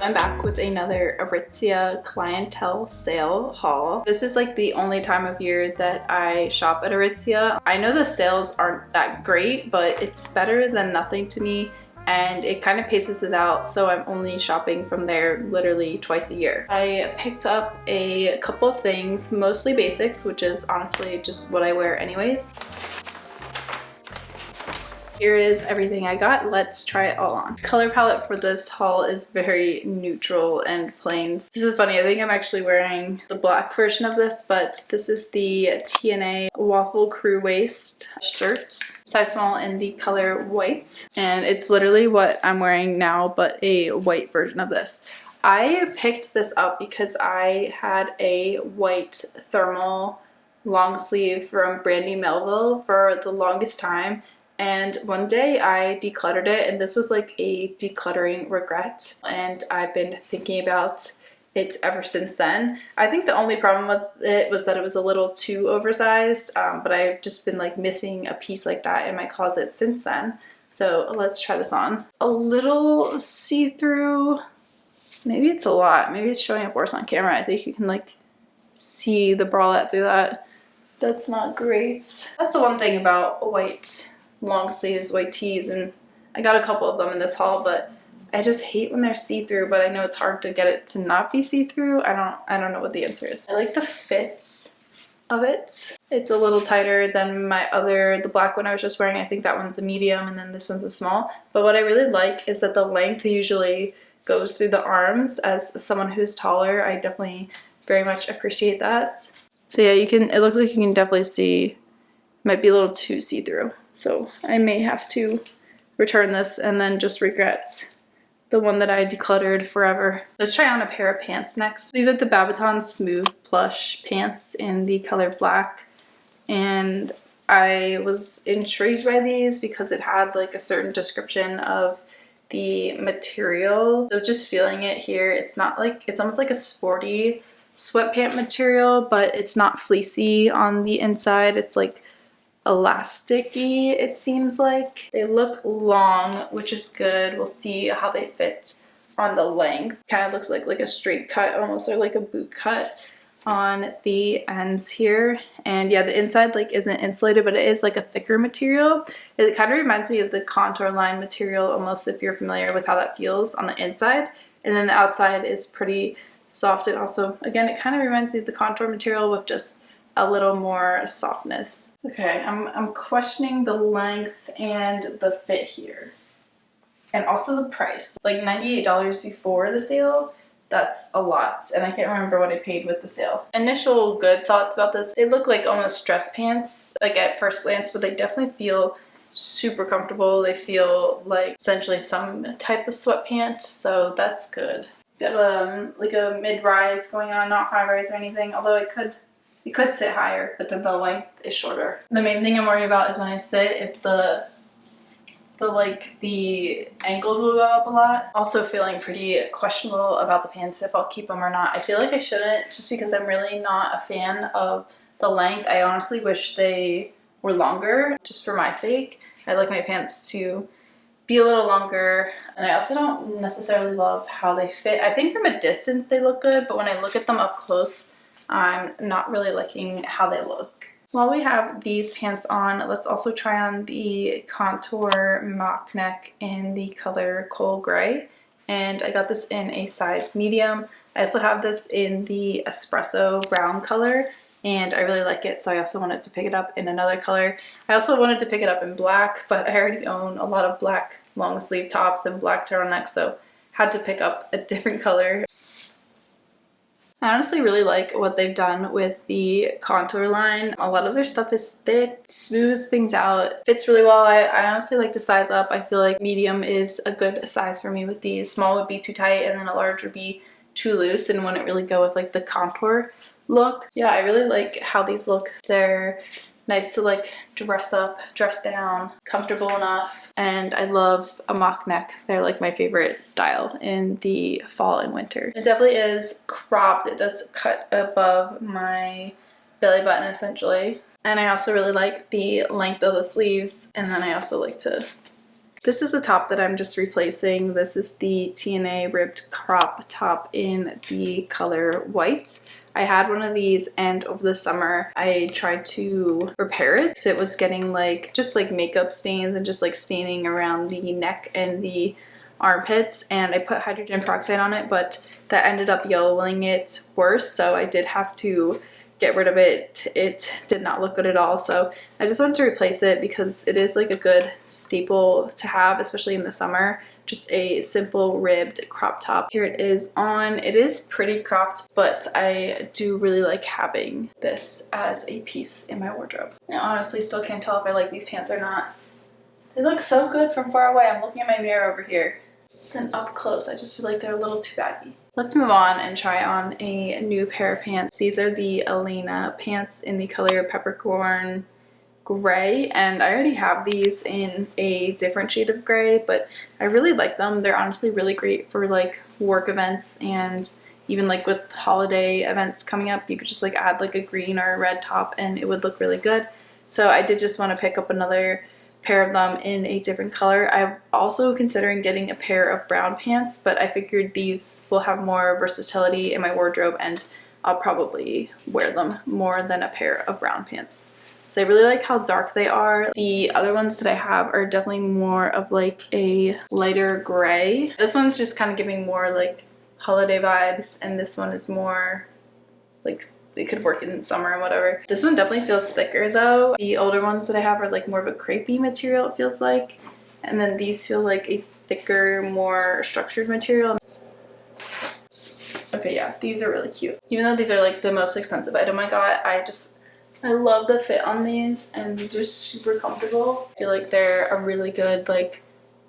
I'm back with another Aritzia Clientele sale haul. This is like the only time of year that I shop at Aritzia. I know the sales aren't that great, but it's better than nothing to me, and it kind of paces it out, so I'm only shopping from there literally twice a year. I picked up a couple of things, mostly basics, which is honestly just what I wear anyways. Here is everything I got. Let's try it all on. Color palette for this haul is very neutral and plain. This is funny, I think I'm actually wearing the black version of this, but this is the TNA Waffle Crew Waist shirt, size small in the color white. And it's literally what I'm wearing now, but a white version of this. I picked this up because I had a white thermal long sleeve from Brandy Melville for the longest time. And one day I decluttered it, and this was like a decluttering regret, and I've been thinking about it ever since then. I think the only problem with it was that it was a little too oversized, but I've just been like missing a piece like that in my closet since then. So let's try this on. A little see-through, maybe it's a lot, maybe it's showing up worse on camera. I think you can like see the bralette through that. That's not great. That's the one thing about white long sleeves, white tees, and I got a couple of them in this haul, but I just hate when they're see-through, but I know it's hard to get it to not be see-through. I don't know what the answer is. I like the fit of it. It's a little tighter than the black one I was just wearing. I think that one's a medium and then this one's a small. But what I really like is that the length usually goes through the arms. As someone who's taller, I definitely very much appreciate that. So yeah, it looks like you can definitely see, might be a little too see-through. So I may have to return this and then just regret the one that I decluttered forever. Let's try on a pair of pants next. These are the Babaton Smooth Plush pants in the color black. And I was intrigued by these because it had like a certain description of the material. So just feeling it here, it's almost like a sporty sweatpant material, but it's not fleecy on the inside. It's like elasticy, it seems like. They look long, which is good. We'll see how they fit on the length. Kind of looks like a straight cut almost, or like a boot cut on the ends here. And yeah, the inside like isn't insulated, but it is like a thicker material. It kind of reminds me of the contour line material almost, if you're familiar with how that feels on the inside. And then the outside is pretty soft, and also again it kind of reminds me of the contour material with just a little more softness. Okay, I'm questioning the length and the fit here, and also the price. Like $98 before the sale, that's a lot, and I can't remember what I paid with the sale. Initial good thoughts about this: they look like almost dress pants like at first glance, but they definitely feel super comfortable. They feel like essentially some type of sweatpants, so that's good. Got like a mid-rise going on, not high-rise or anything, although it could sit higher, but then the length is shorter. The main thing I'm worried about is when I sit, if the ankles will go up a lot. Also feeling pretty questionable about the pants, if I'll keep them or not. I feel like I shouldn't, just because I'm really not a fan of the length. I honestly wish they were longer, just for my sake. I'd like my pants to be a little longer, and I also don't necessarily love how they fit. I think from a distance they look good, but when I look at them up close, I'm not really liking how they look. While we have these pants on, let's also try on the contour mock neck in the color coal gray. And I got this in a size medium. I also have this in the espresso brown color, and I really like it, so I also wanted to pick it up in another color. I also wanted to pick it up in black, but I already own a lot of black long sleeve tops and black turtlenecks, so had to pick up a different color. I honestly really like what they've done with the contour line. A lot of their stuff is thick, smooths things out, fits really well. I honestly like to size up. I feel like medium is a good size for me with these. Small would be too tight, and then a large would be too loose and wouldn't really go with like the contour look. Yeah, I really like how these look. They're nice to like dress up, dress down, comfortable enough, and I love a mock neck. They're like my favorite style in the fall and winter. It definitely is cropped. It does cut above my belly button essentially, and I also really like the length of the sleeves, and then I also like to This is a top that I'm just replacing. This is the TNA ribbed crop top in the color white. I had one of these and over the summer I tried to repair it. So it was getting like just like makeup stains and just like staining around the neck and the armpits, and I put hydrogen peroxide on it, but that ended up yellowing it worse, so I did have to get rid of it. It did not look good at all, so I just wanted to replace it because it is like a good staple to have, especially in the summer. Just a simple ribbed crop top. Here it is on. It is pretty cropped, but I do really like having this as a piece in my wardrobe. I honestly still can't tell if I like these pants or not. They look so good from far away. I'm looking at my mirror over here. Then up close, I just feel like they're a little too baggy. Let's move on and try on a new pair of pants. These are the Alanya pants in the color peppercorn gray, and I already have these in a different shade of gray, but I really like them. They're honestly really great for like work events, and even like with holiday events coming up, you could just like add like a green or a red top and it would look really good. So I did just want to pick up another pair of them in a different color. I'm also considering getting a pair of brown pants, but I figured these will have more versatility in my wardrobe and I'll probably wear them more than a pair of brown pants. So I really like how dark they are. The other ones that I have are definitely more of like a lighter gray. This one's just kind of giving more like holiday vibes, and this one is more like it could work in summer and whatever. This one definitely feels thicker though. The older ones that I have are like more of a crepey material, it feels like. And then these feel like a thicker, more structured material. Okay, yeah, these are really cute. Even though these are like the most expensive item I got, I love the fit on these, and these are super comfortable. I feel like they're a really good like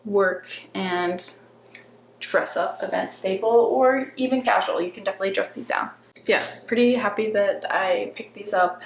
work and dress up event staple, or even casual. You can definitely dress these down. Yeah, pretty happy that I picked these up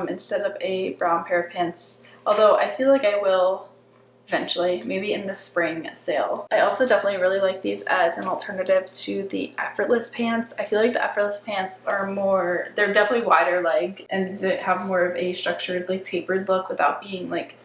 instead of a brown pair of pants, although I feel like I will eventually, maybe in the spring sale. I also definitely really like these as an alternative to the effortless pants. I feel like the effortless pants are more, they're definitely wider leg and these have more of a structured like tapered look without being like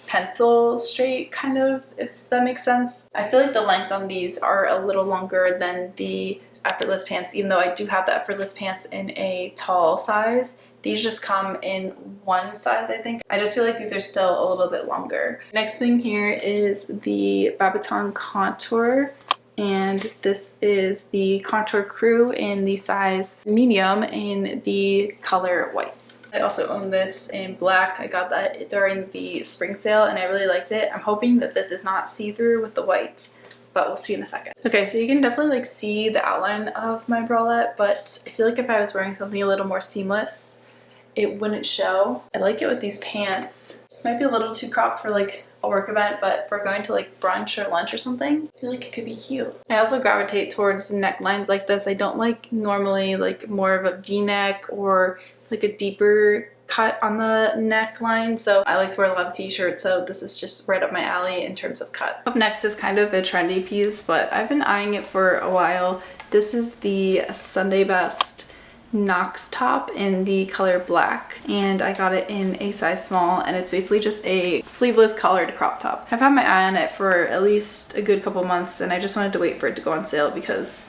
pencil straight kind of, if that makes sense. I feel like the length on these are a little longer than the effortless pants, even though I do have the effortless pants in a tall size. These just come in one size, I think. I just feel like these are still a little bit longer. Next thing here is the babaton contour, and this is the contour crew in the size medium in the color white. I also own this in black. I got that during the spring sale and I really liked it. I'm hoping that this is not see-through with the white, but we'll see in a second. Okay, so you can definitely like see the outline of my bralette, but I feel like if I was wearing something a little more seamless, it wouldn't show. I like it with these pants. Might be a little too cropped for like a work event, but if we're going to like brunch or lunch or something, I feel like it could be cute. I also gravitate towards necklines like this. I don't like normally like more of a V-neck or like a deeper cut on the neckline, so I like to wear a lot of t-shirts, so this is just right up my alley in terms of cut. Up next is kind of a trendy piece, but I've been eyeing it for a while. This is the Sunday Best Knox top in the color black, and I got it in a size small, and it's basically just a sleeveless collared crop top. I've had my eye on it for at least a good couple months, and I just wanted to wait for it to go on sale because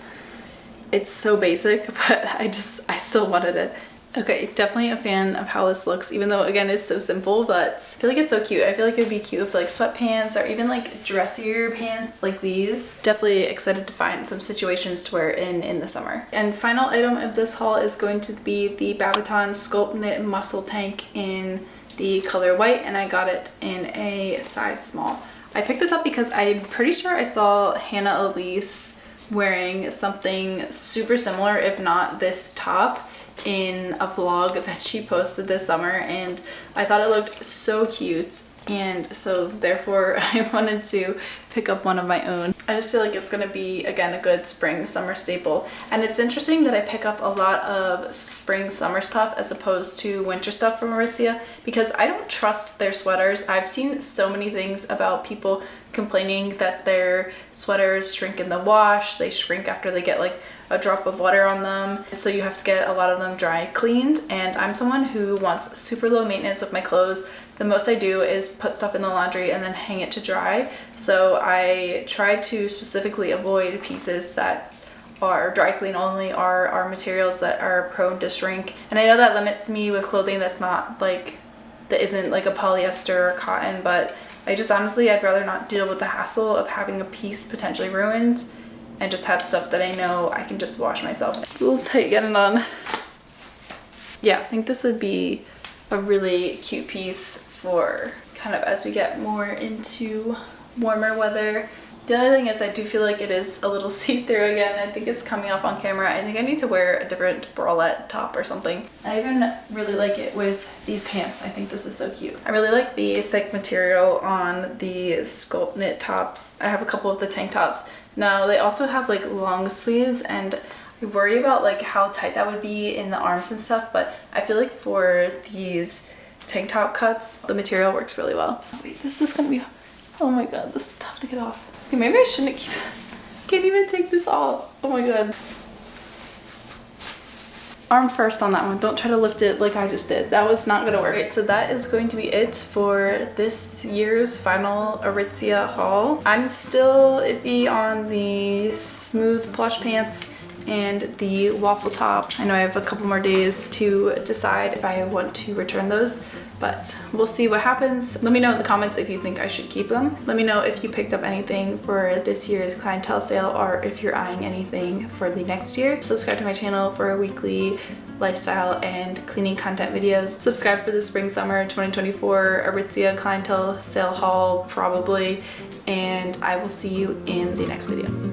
it's so basic, but I still wanted it. Okay, definitely a fan of how this looks, even though again it's so simple, but I feel like it's so cute. I feel like it would be cute with like sweatpants or even like dressier pants like these. Definitely excited to find some situations to wear in the summer. And final item of this haul is going to be the Babaton Sculpt Knit Muscle Tank in the color white, and I got it in a size small. I picked this up because I'm pretty sure I saw Hannah Elise wearing something super similar, if not this top, in a vlog that she posted this summer, and I thought it looked so cute, and so therefore I wanted to pick up one of my own. I just feel like it's gonna be, again, a good spring summer staple. And it's interesting that I pick up a lot of spring summer stuff as opposed to winter stuff from Aritzia, because I don't trust their sweaters. I've seen so many things about people complaining that their sweaters shrink in the wash, they shrink after they get like a drop of water on them. So you have to get a lot of them dry cleaned, and I'm someone who wants super low maintenance with my clothes. The most I do is put stuff in the laundry and then hang it to dry. So I try to specifically avoid pieces that are dry clean only, or are materials that are prone to shrink. And I know that limits me with clothing that's not like, that isn't like a polyester or cotton, but I just honestly, I'd rather not deal with the hassle of having a piece potentially ruined and just have stuff that I know I can just wash myself. It's a little tight getting on. Yeah, I think this would be a really cute piece for kind of as we get more into warmer weather. The other thing is I do feel like it is a little see-through again. I think it's coming off on camera. I think I need to wear a different bralette top or something. I even really like it with these pants. I think this is so cute. I really like the thick material on the sculpt knit tops. I have a couple of the tank tops. Now they also have like long sleeves, and I worry about like how tight that would be in the arms and stuff, but I feel like for these tank top cuts, the material works really well. Wait, this is gonna be, oh my god, this is tough to get off. Okay, maybe I shouldn't keep this. I can't even take this off. Oh my god. Arm first on that one. Don't try to lift it like I just did. That was not gonna work. Right, so that is going to be it for this year's final Aritzia haul. I'm still iffy on the smooth plush pants and the waffle top. I know I have a couple more days to decide if I want to return those, but we'll see what happens. Let me know in the comments if you think I should keep them. Let me know if you picked up anything for this year's clientele sale, or if you're eyeing anything for the next year. Subscribe to my channel for weekly lifestyle and cleaning content videos. Subscribe for the spring summer 2024 Aritzia clientele sale haul probably, and I will see you in the next video.